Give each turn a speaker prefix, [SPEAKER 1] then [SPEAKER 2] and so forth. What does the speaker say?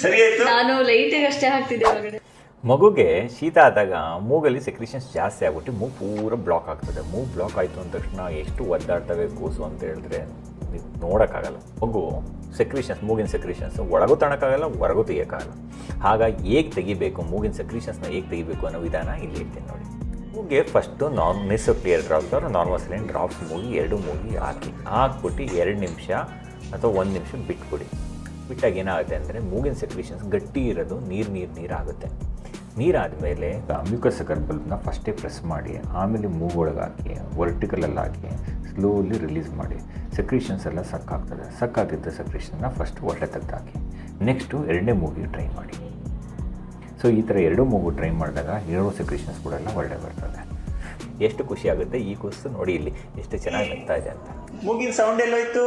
[SPEAKER 1] ಸರಿ ಆಯ್ತು.
[SPEAKER 2] ನಾನು ಲೈಟಿಗೆ ಅಷ್ಟೇ ಹಾಕ್ತಿದ್ದೆ ಒಳಗಡೆ.
[SPEAKER 3] ಮಗುಗೆ ಶೀತ ಆದಾಗ ಮೂಗಲ್ಲಿ ಸೆಕ್ರಿಷನ್ಸ್ ಜಾಸ್ತಿ ಆಗ್ಬಿಟ್ಟು ಮೂಗು ಪೂರ ಬ್ಲಾಕ್ ಆಗ್ತದೆ. ಮೂಗು ಬ್ಲಾಕ್ ಆಯಿತು ಅಂದ ತಕ್ಷಣ ಎಷ್ಟು ಒದ್ದಾಡ್ತವೆ ಕೂಸು ಅಂತ ಹೇಳಿದ್ರೆ ನೀವು ನೋಡೋಕ್ಕಾಗಲ್ಲ. ಮಗು ಸೆಕ್ರಿಷನ್ಸ್, ಮೂಗಿನ ಸೆಕ್ರಿಷನ್ಸ್ ಒಳಗೂ ತಗೊಳಕ್ಕಾಗಲ್ಲ, ಹೊರಗೂ ತೆಗಿಯೋಕ್ಕಾಗಲ್ಲ. ಹಾಗಾಗಿ ಹೇಗೆ ತೆಗಿಬೇಕು, ಮೂಗಿನ ಸೆಕ್ರಿಷನ್ಸ್ನ ಹೇಗೆ ತೆಗಿಬೇಕು ಅನ್ನೋ ವಿಧಾನ ಇಲ್ಲಿ ಹೇಳ್ತೀನಿ ನೋಡಿ. ಮೂಗಿಗೆ ಫಸ್ಟು ನೆಸೋಕ್ಲಿಯರ್ ಡ್ರಾಪ್ಸ್ ಅವರು ನಾರ್ಮಲ್ ಡ್ರಾಪ್ಸ್ ಮೂಗಿ ಹಾಕ್ಬಿಟ್ಟು 2 ನಿಮಿಷ ಅಥವಾ 1 ನಿಮಿಷ ಬಿಟ್ಬಿಡಿ. ಬಿಟ್ಟಾಗ ಏನಾಗುತ್ತೆ ಅಂದರೆ ಮೂಗಿನ ಸೆಕ್ರಿಷನ್ಸ್ ಗಟ್ಟಿ ಇರೋದು ನೀರು ಆಗುತ್ತೆ. ನೀರಾದಮೇಲೆ ಮ್ಯೂಕಸ್ ಬಲ್ಬ್ನ ಫಸ್ಟೇ ಪ್ರೆಸ್ ಮಾಡಿ, ಆಮೇಲೆ ಮೂಗೊಳಗೆ ಹಾಕಿ ವರ್ಟಿಕಲಲ್ಲಿ ಹಾಕಿ ಸ್ಲೋಲಿ ರಿಲೀಸ್ ಮಾಡಿ. ಸೆಕ್ರಿಷನ್ಸ್ ಎಲ್ಲ ಸಕ್ಕಾಗಿದ್ದ ಸೆಕ್ರಿಷನ್ನ ಫಸ್ಟ್ ಹೊಟ್ಟೆ ತೆಗೆದು ಹಾಕಿ. ನೆಕ್ಸ್ಟು 2ನೇ ಮೂಗಿಗೆ ಟ್ರೈ ಮಾಡಿ. ಸೊ ಈ ಥರ 2 ಮೂಗು ಟ್ರೈ ಮಾಡಿದಾಗ 2 ಸೆಕ್ರಿಷನ್ಸ್ ಕೂಡ ಎಲ್ಲ ಒಳ್ಳೆ ಬರ್ತದೆ. ಎಷ್ಟು ಖುಷಿ ಆಗುತ್ತೆ. ಈ ಕೂಸು ನೋಡಿ ಇಲ್ಲಿ ಎಷ್ಟು ಚೆನ್ನಾಗಿ ನಗ್ತಾ ಇದೆ ಅಂತ.
[SPEAKER 1] ಮೂಗಿನ ಸೌಂಡ್ ಎಲ್ಲೋಯ್ತು?